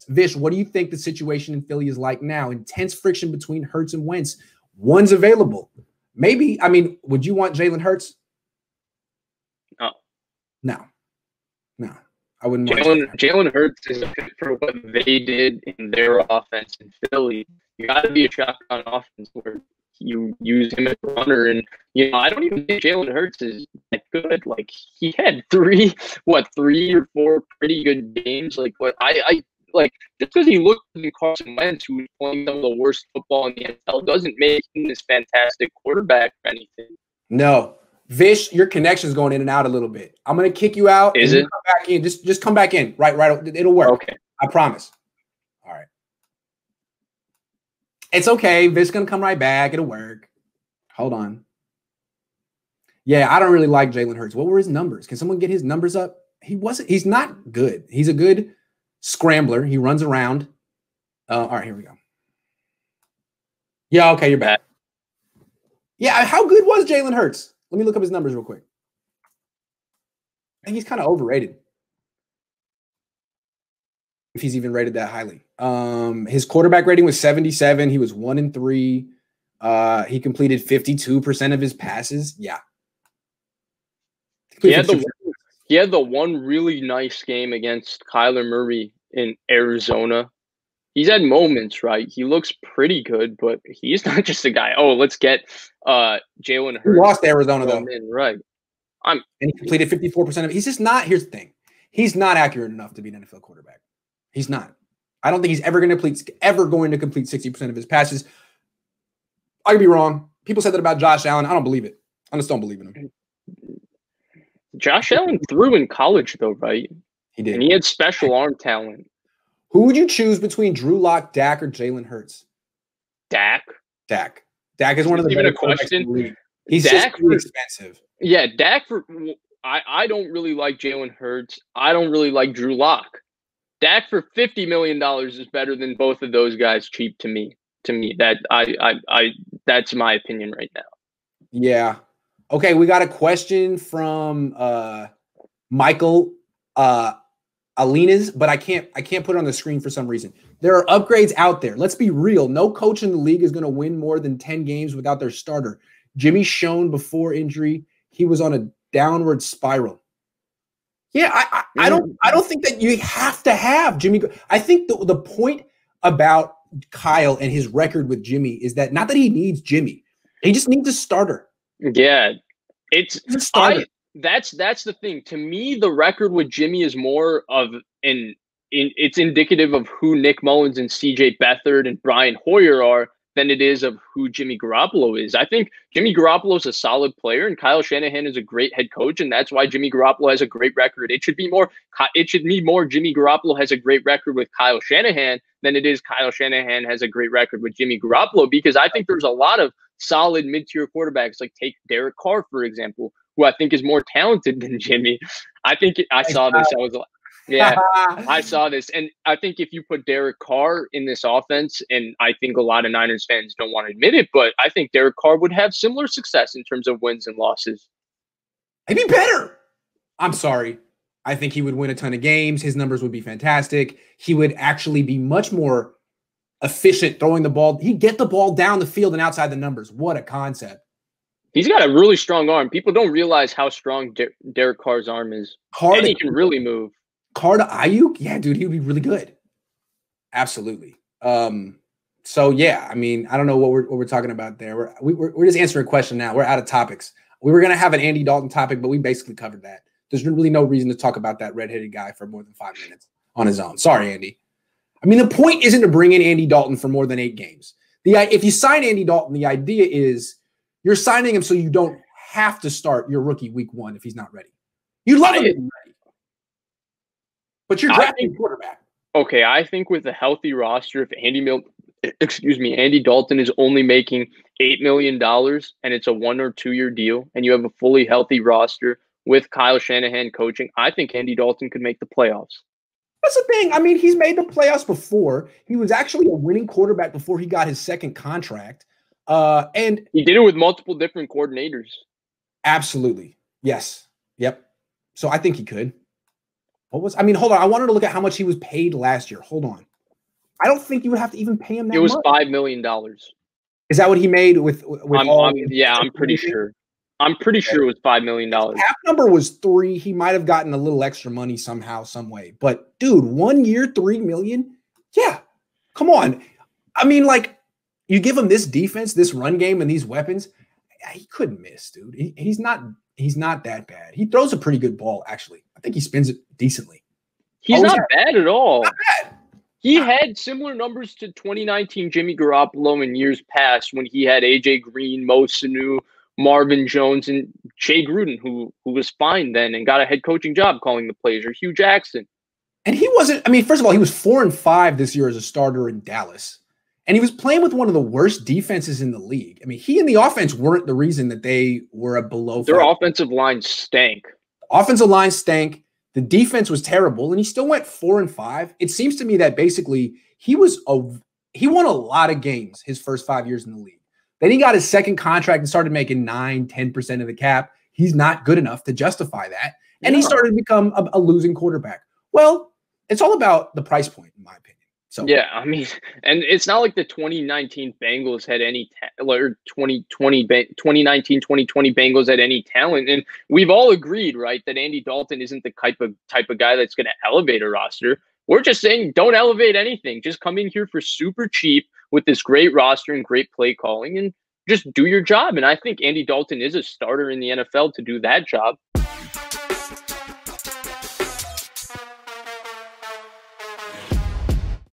Vish, what do you think the situation in Philly is like now? Intense friction between Hurts and Wentz. One's available. Maybe. I mean, would you want Jalen Hurts? No. I wouldn't want Jalen Hurts is a fit for what they did in their offense in Philly. You got to be a shotgun offense where you use him as a runner. And, I don't even think Jalen Hurts is that good. Like, he had three or four pretty good games. Like, just because he looked like Carson Wentz, who was playing some of the worst football in the NFL, doesn't make him this fantastic quarterback or anything. No. Vish, your connection is going in and out a little bit. I'm going to kick you out. Is it? Come back in. Just come back in. Right. It'll work. Okay. I promise. All right. It's okay. Vish is going to come right back. It'll work. Hold on. Yeah, I don't really like Jalen Hurts. What were his numbers? Can someone get his numbers up? He's not good. He's a good scrambler. He runs around. All right, here we go. Yeah, okay, you're back. Yeah, how good was Jalen Hurts? Let me look up his numbers real quick. I think he's kind of overrated. If he's even rated that highly. His quarterback rating was 77. He was 1-3. He completed 52% of his passes. Yeah. He had the one really nice game against Kyler Murray in Arizona. He's had moments, right? He looks pretty good, but he's not just a guy. Oh, let's get Jalen Hurts. He lost to Arizona, though. Right. And he completed 54% of it. He's just not. Here's the thing. He's not accurate enough to be an NFL quarterback. He's not. I don't think he's ever going to complete 60% of his passes. I could be wrong. People said that about Josh Allen. I don't believe it. I just don't believe in him. Josh Allen threw in college, though, right? He did. And he had special arm talent. Who would you choose between Drew Lock, Dak, or Jalen Hurts? Dak. Dak is one of the even better a question. In the league. He's Dak just too expensive. Yeah, Dak. I don't really like Jalen Hurts. I don't really like Drew Lock. Dak for $50 million is better than both of those guys cheap to me. That's my opinion right now. Yeah. Okay, we got a question from Michael Alina's, but I can't put it on the screen for some reason. There are upgrades out there. Let's be real. No coach in the league is going to win more than 10 games without their starter. Jimmy's shown before injury he was on a downward spiral. Yeah, I don't think that you have to have Jimmy. I think the point about Kyle and his record with Jimmy is that not that he needs Jimmy. He just needs a starter. Yeah. That's the thing. To me, the record with Jimmy is more of it's indicative of who Nick Mullins and CJ Beathard and Brian Hoyer are than it is of who Jimmy Garoppolo is. I think Jimmy Garoppolo is a solid player and Kyle Shanahan is a great head coach, and that's why Jimmy Garoppolo has a great record. It should be more Jimmy Garoppolo has a great record with Kyle Shanahan than it is Kyle Shanahan has a great record with Jimmy Garoppolo, because I think there's a lot of solid mid-tier quarterbacks, like take Derek Carr, for example, who I think is more talented than Jimmy. I saw this. I was like, yeah, I saw this. And I think if you put Derek Carr in this offense, and I think a lot of Niners fans don't want to admit it, but I think Derek Carr would have similar success in terms of wins and losses. He'd be better. I'm sorry. I think he would win a ton of games. His numbers would be fantastic. He would actually be much more efficient throwing the ball. He'd get the ball down the field and outside the numbers. What a concept. He's got a really strong arm. People don't realize how strong Derek Carr's arm is. And he can really move. Carr to Ayuk? Yeah, dude, he would be really good. Absolutely. So, yeah, I mean, I don't know what we're talking about there. We're just answering a question now. We're out of topics. We were going to have an Andy Dalton topic, but we basically covered that. There's really no reason to talk about that redheaded guy for more than 5 minutes on his own. Sorry, Andy. I mean, the point isn't to bring in Andy Dalton for more than 8 games. If you sign Andy Dalton, the idea is you're signing him so you don't have to start your rookie week 1 if he's not ready. You love him to be ready. But you're drafting a quarterback. Okay, I think with a healthy roster, if Andy Dalton is only making $8 million and it's a 1 or 2 year deal, and you have a fully healthy roster with Kyle Shanahan coaching, I think Andy Dalton could make the playoffs. That's the thing. I mean, he's made the playoffs before. He was actually a winning quarterback before he got his second contract. And he did it with multiple different coordinators. Absolutely. Yes. Yep. So I think he could. Hold on. I wanted to look at how much he was paid last year. Hold on. I don't think you would have to even pay him that It was much. $5 million. Is that what he made with all? I'm pretty sure. I'm pretty sure it was $5 million. Cap number was 3. He might have gotten a little extra money somehow, some way. But dude, 1 year, $3 million? Yeah, come on. I mean, like, you give him this defense, this run game, and these weapons, he couldn't miss, dude. He's not that bad. He throws a pretty good ball, actually. I think he spins it decently. He's not bad at all. Not bad. He had similar numbers to 2019 Jimmy Garoppolo in years past when he had AJ Green, Mo Sanu, Marvin Jones, and Jay Gruden, who was fine then and got a head coaching job calling the plays, or Hugh Jackson. And he wasn't, I mean, first of all, he was 4-5 this year as a starter in Dallas. And he was playing with one of the worst defenses in the league. I mean, he and the offense weren't the reason that they were a below. Their offensive line stank. Offensive line stank. The defense was terrible, and he still went 4-5. It seems to me that basically he won a lot of games his first 5 years in the league. Then he got his second contract and started making 9-10% of the cap. He's not good enough to justify that. And he started to become a losing quarterback. Well, it's all about the price point, in my opinion. So yeah, I mean, and it's not like the 2019 Bengals had any or 2019, 2020 Bengals had any talent. And we've all agreed, right, that Andy Dalton isn't the type of guy that's going to elevate a roster. We're just saying don't elevate anything. Just come in here for super cheap with this great roster and great play calling and just do your job. And I think Andy Dalton is a starter in the NFL to do that job.